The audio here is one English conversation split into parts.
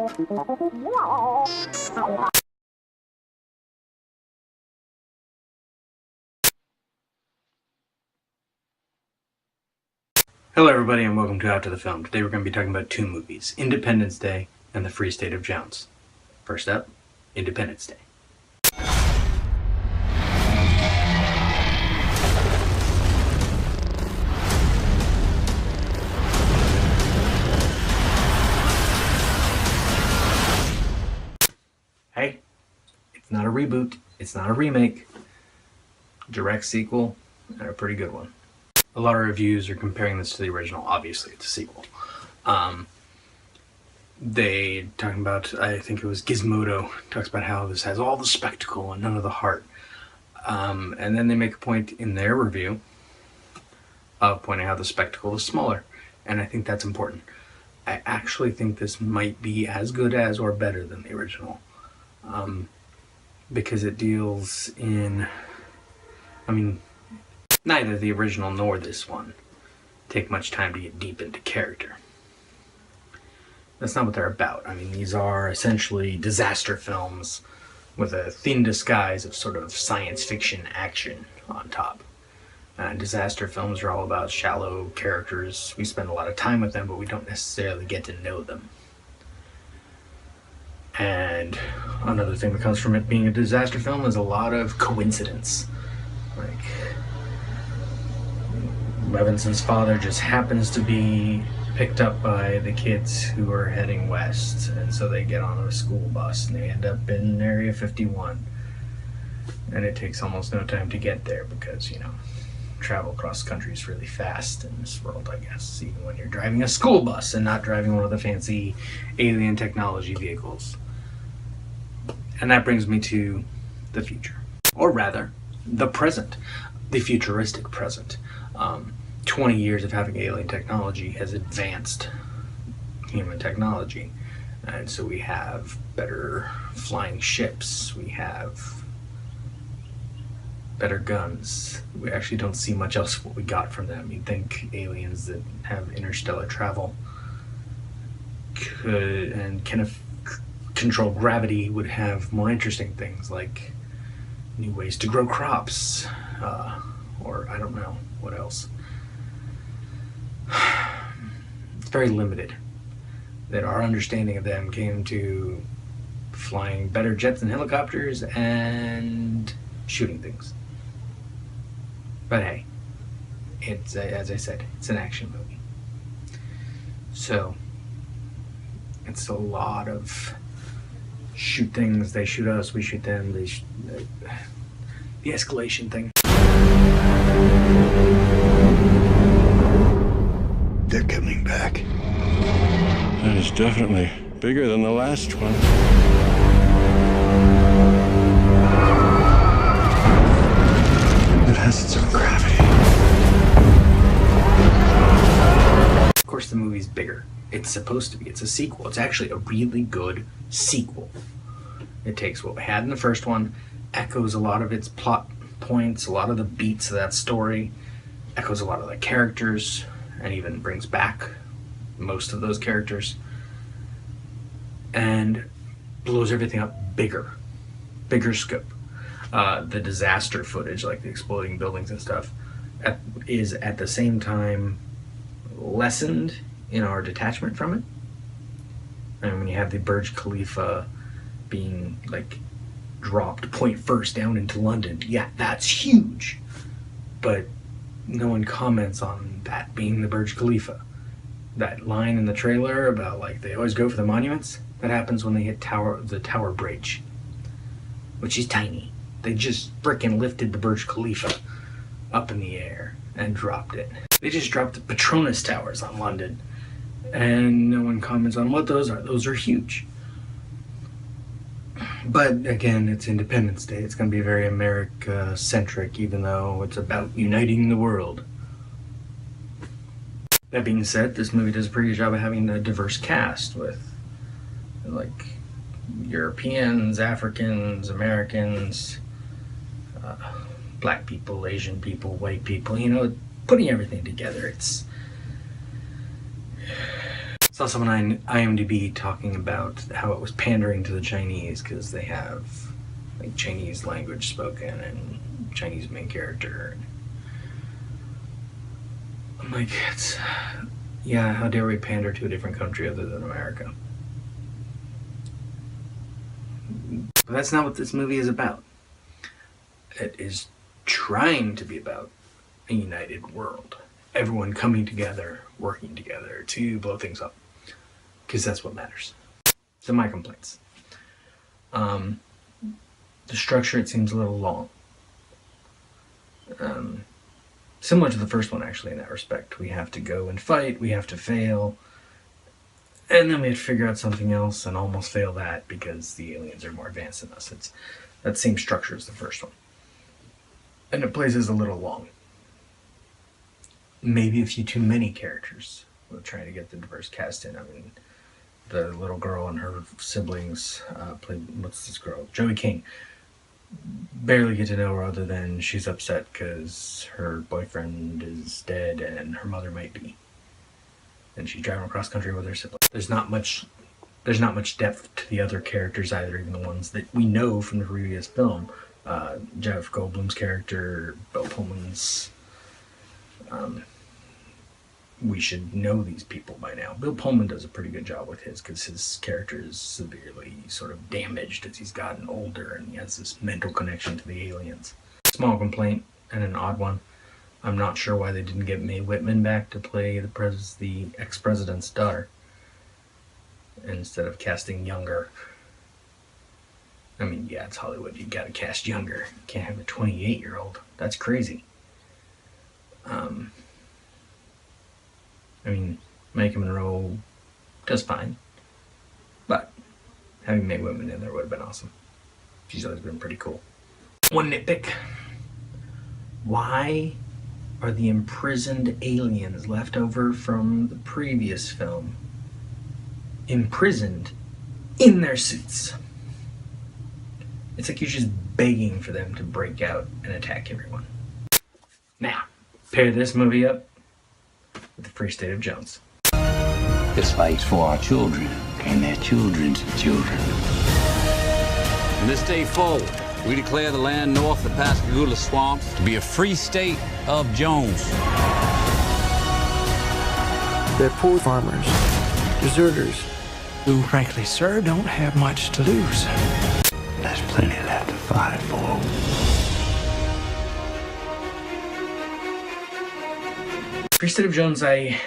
Hello everybody and welcome to Out to the Film. Today we're going to be talking about two movies, Independence Day and The Free State of Jones. First up, Independence Day. Hey, it's not a reboot, it's not a remake, direct sequel, and a pretty good one. A lot of reviews are comparing this to the original. Obviously, it's a sequel. They talking about, I think it was Gizmodo, talks about how this has all the spectacle and none of the heart. And then they make a point in their review of pointing out the spectacle is smaller. And I think that's important. I actually think this might be as good as or better than the original. Because it deals in, neither the original nor this one take much time to get deep into character. That's not what they're about. These are essentially disaster films with a thin disguise of sort of science fiction action on top. Disaster films are all about shallow characters. We spend a lot of time with them, but we don't necessarily get to know them. And another thing that comes from it being a disaster film is a lot of coincidence. Like, Levinson's father just happens to be picked up by the kids who are heading west, and so they get on a school bus and they end up in Area 51. And it takes almost no time to get there because, travel across the country is really fast in this world, I guess, even when you're driving a school bus and not driving one of the fancy alien technology vehicles. And that brings me to the future, or rather, the present, the futuristic present. 20 years of having alien technology has advanced human technology. And so we have better flying ships, we have better guns. We actually don't see much else of what we got from them. You'd think aliens that have interstellar travel can control gravity would have more interesting things like new ways to grow crops, or I don't know what else. It's very limited. That our understanding of them came to flying better jets and helicopters and shooting things. But hey, it's as I said, it's an action movie. So it's a lot of shoot things, they shoot us, we shoot them, the escalation thing. They're coming back. That is definitely bigger than the last one. It has its own gravity. Of course the movie's bigger. It's supposed to be. It's a sequel. It's actually a really good sequel. It takes what we had in the first one, echoes a lot of its plot points, a lot of the beats of that story, echoes a lot of the characters, and even brings back most of those characters, and blows everything up bigger scope. The disaster footage, like the exploding buildings and stuff, is at the same time lessened in our detachment from it. And when you have the Burj Khalifa being like dropped point first down into London, yeah, that's huge, but no one comments on that being the Burj Khalifa. That line in the trailer about like they always go for the monuments, that happens when they hit the Tower Bridge, which is tiny. They just frickin' lifted the Burj Khalifa up in the air and dropped it. They just dropped the Petronas Towers on London, and no one comments on what those are. Those are huge. But again, it's Independence Day. It's going to be very America-centric, even though it's about uniting the world. That being said, this movie does a pretty good job of having a diverse cast with, like, Europeans, Africans, Americans, black people, Asian people, white people, putting everything together. It's Saw someone on IMDb talking about how it was pandering to the Chinese because they have like Chinese language spoken and Chinese main character. I'm like, yeah, how dare we pander to a different country other than America? But that's not what this movie is about. It is trying to be about a united world. Everyone coming together, working together to blow things up. Because that's what matters. So my complaints. The structure, it seems a little long. Similar to the first one, actually, in that respect. We have to go and fight, we have to fail, and then we have to figure out something else and almost fail that because the aliens are more advanced than us. It's that same structure as the first one. And it plays as a little long. Maybe a few too many characters. We're trying to get the diverse cast in. I mean, the little girl and her siblings played, what's this girl? Joey King. Barely get to know her other than she's upset because her boyfriend is dead and her mother might be. And she's driving across country with her siblings. There's not much depth to the other characters either, even the ones that we know from the previous film. Jeff Goldblum's character, Bill Pullman's. We should know these people by now. Bill Pullman does a pretty good job with his because his character is severely sort of damaged as he's gotten older and he has this mental connection to the aliens. Small complaint and an odd one. I'm not sure why they didn't get Mae Whitman back to play the ex-president's daughter instead of casting younger. I mean, yeah, it's Hollywood. You gotta cast younger. You can't have a 28-year-old. That's crazy. I mean, Maika Monroe does fine, but having Mae Whitman in there would have been awesome. She's always been pretty cool. One nitpick. Why are the imprisoned aliens left over from the previous film imprisoned in their suits? It's like you're just begging for them to break out and attack everyone. Now, pair this movie up with the Free State of Jones. This fight's for our children and their children's children. From this day forward, we declare the land north of the Pascagoula swamps to be a free state of Jones. They're poor farmers, deserters, who, frankly, sir, don't have much to lose. There's plenty left to fight for. Free State of Jones, when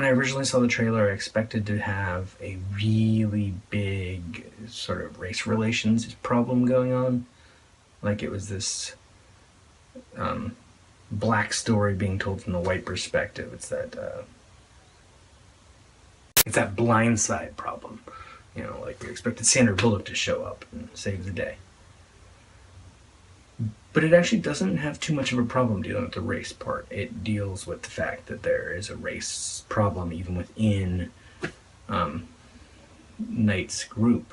I originally saw the trailer, I expected to have a really big sort of race relations problem going on. Like it was this black story being told from the white perspective. It's that Blind Side problem. You know, like we expected Sandra Bullock to show up and save the day. But it actually doesn't have too much of a problem dealing with the race part. It deals with the fact that there is a race problem even within Knight's group.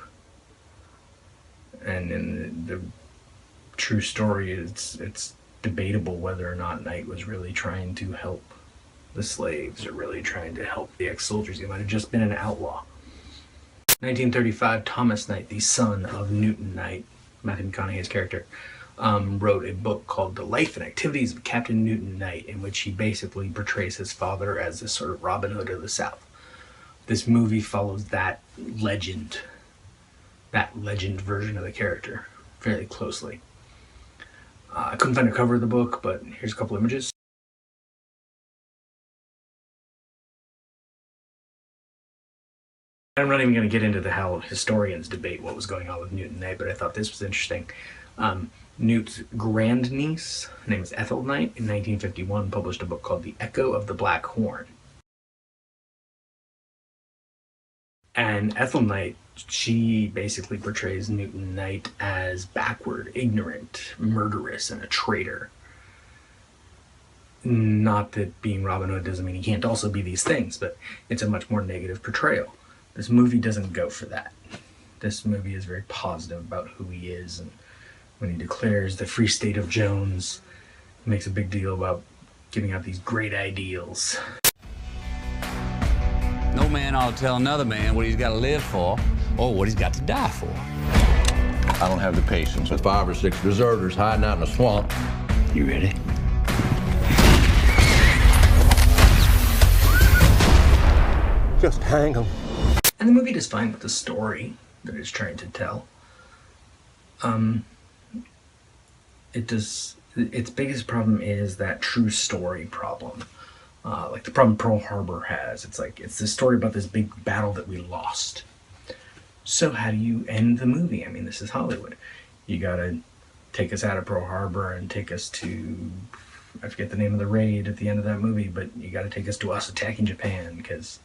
And in the true story, it's debatable whether or not Knight was really trying to help the slaves or really trying to help the ex-soldiers. He might have just been an outlaw. 1935, Thomas Knight, the son of Newton Knight, Matthew McConaughey's character, wrote a book called The Life and Activities of Captain Newton Knight, in which he basically portrays his father as this sort of Robin Hood of the South. This movie follows that legend version of the character fairly closely. I couldn't find a cover of the book, but here's a couple images. I'm not even going to get into how historians debate what was going on with Newton Knight, but I thought this was interesting. Newt's grandniece, her name is Ethel Knight, in 1951 published a book called The Echo of the Black Horn. And Ethel Knight, she basically portrays Newton Knight as backward, ignorant, murderous, and a traitor. Not that being Robin Hood doesn't mean he can't also be these things, but it's a much more negative portrayal. This movie doesn't go for that. This movie is very positive about who he is, and when he declares the Free State of Jones, he makes a big deal about giving out these great ideals. No man ought to tell another man what he's got to live for or what he's got to die for. I don't have the patience with 5 or 6 deserters hiding out in a swamp. You ready? Just hang them. And the movie does fine with the story that it's trying to tell. Its biggest problem is that true story problem. Like the problem Pearl Harbor has. It's like, it's this story about this big battle that we lost. So how do you end the movie? I mean, this is Hollywood. You gotta take us out of Pearl Harbor and take us to, I forget the name of the raid at the end of that movie, but you gotta take us to us attacking Japan, because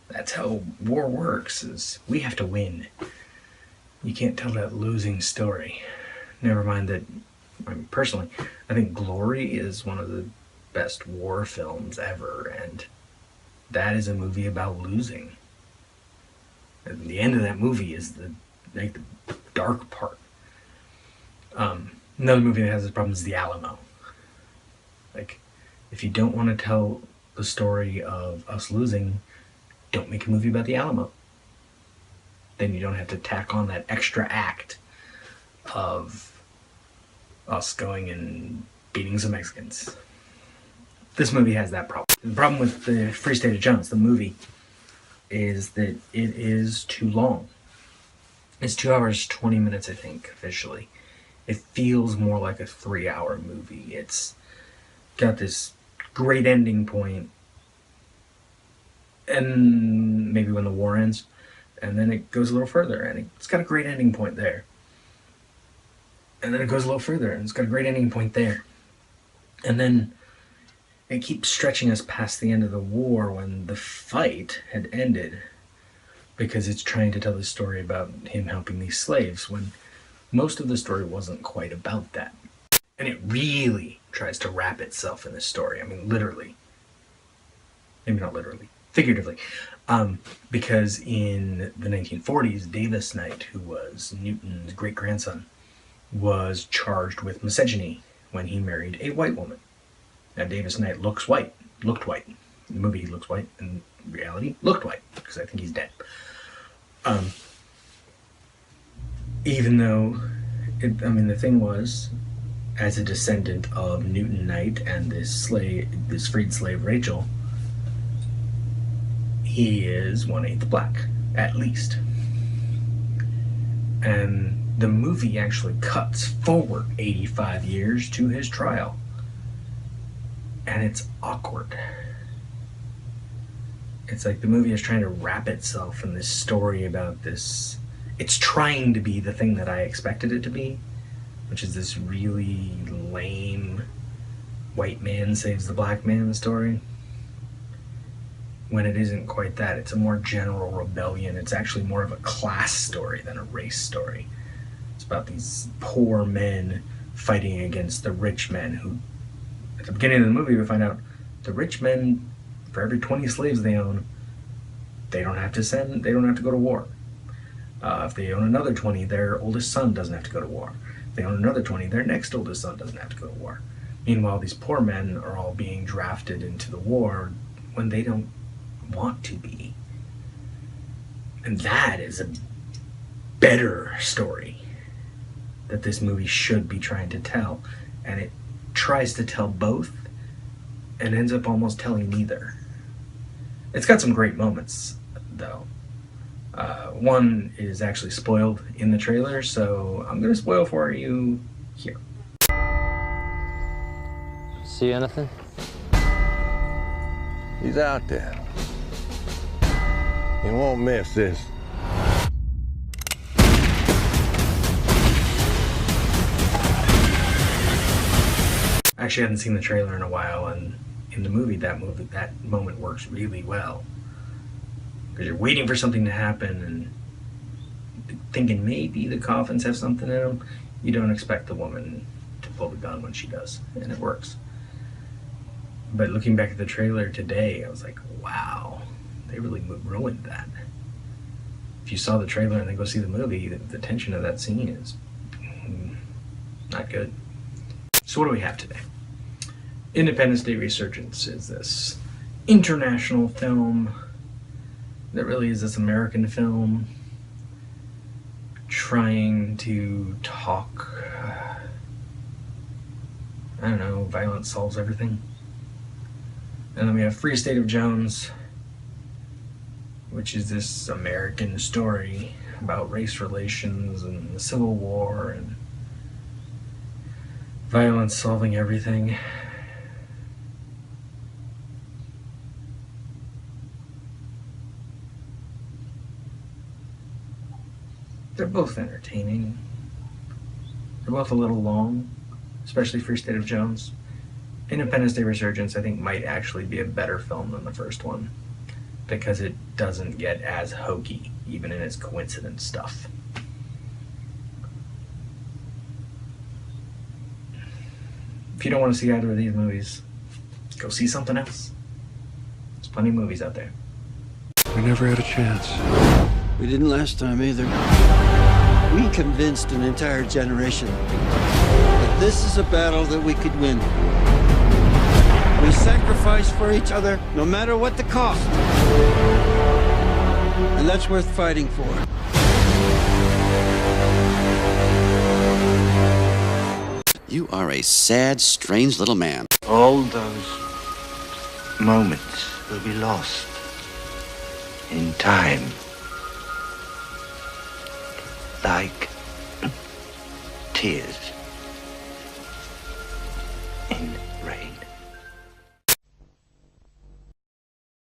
that's how war works, is we have to win. You can't tell that losing story. Never mind that, I mean, personally, I think Glory is one of the best war films ever, and that is a movie about losing. And the end of that movie is the dark part. Another movie that has this problem is The Alamo. Like, if you don't want to tell the story of us losing, don't make a movie about the Alamo. Then you don't have to tack on that extra act of us going and beating some Mexicans. This movie has that problem. The problem with the Free State of Jones, the movie, is that it is too long. It's 2 hours, 20 minutes, I think, officially. It feels more like a 3-hour movie. It's got this great ending point, and maybe when the war ends, and then it goes a little further, and it's got a great ending point there. And then it goes a little further, and it's got a great ending point there. And then it keeps stretching us past the end of the war when the fight had ended, because it's trying to tell the story about him helping these slaves, when most of the story wasn't quite about that. And it really tries to wrap itself in this story. I mean, literally. Maybe not literally. Figuratively. Because in the 1940s, Davis Knight, who was Newton's great-grandson, was charged with misogyny when he married a white woman. Now, Davis Knight looked white. In the movie, he looks white. In reality, looked white, because I think he's dead. Even though, the thing was, as a descendant of Newton Knight and this freed slave Rachel, he is 1/8 black, at least. And the movie actually cuts forward 85 years to his trial. And it's awkward. It's like the movie is trying to wrap itself in this story about this. It's trying to be the thing that I expected it to be, which is this really lame white man saves the black man story. When it isn't quite that. It's a more general rebellion. It's actually more of a class story than a race story. It's about these poor men fighting against the rich men who, at the beginning of the movie, we find out the rich men, for every 20 slaves they own, they don't have to go to war. If they own another 20, their oldest son doesn't have to go to war. If they own another 20, their next oldest son doesn't have to go to war. Meanwhile, these poor men are all being drafted into the war when they don't want to be. And that is a better story that this movie should be trying to tell. And it tries to tell both and ends up almost telling neither. It's got some great moments, though. One is actually spoiled in the trailer, so I'm going to spoil for you here. See anything? He's out there. He won't miss this. I actually hadn't seen the trailer in a while, and in the movie, that moment works really well. Because you're waiting for something to happen and thinking maybe the coffins have something in them. You don't expect the woman to pull the gun when she does, and it works. But looking back at the trailer today, I was like, wow, they really ruined that. If you saw the trailer and then go see the movie, the tension of that scene is not good. So what do we have today? Independence Day Resurgence is this international film that really is this American film trying to talk, I don't know, violence solves everything. And then we have Free State of Jones, which is this American story about race relations and the Civil War and violence solving everything. They're both entertaining. They're both a little long, especially Free State of Jones. Independence Day Resurgence, I think, might actually be a better film than the first one because it doesn't get as hokey, even in its coincidence stuff. If you don't want to see either of these movies, go see something else. There's plenty of movies out there. We never had a chance. We didn't last time either. We convinced an entire generation that this is a battle that we could win. We sacrifice for each other, no matter what the cost. And that's worth fighting for. You are a sad, strange little man. All those moments will be lost in time. Like tears.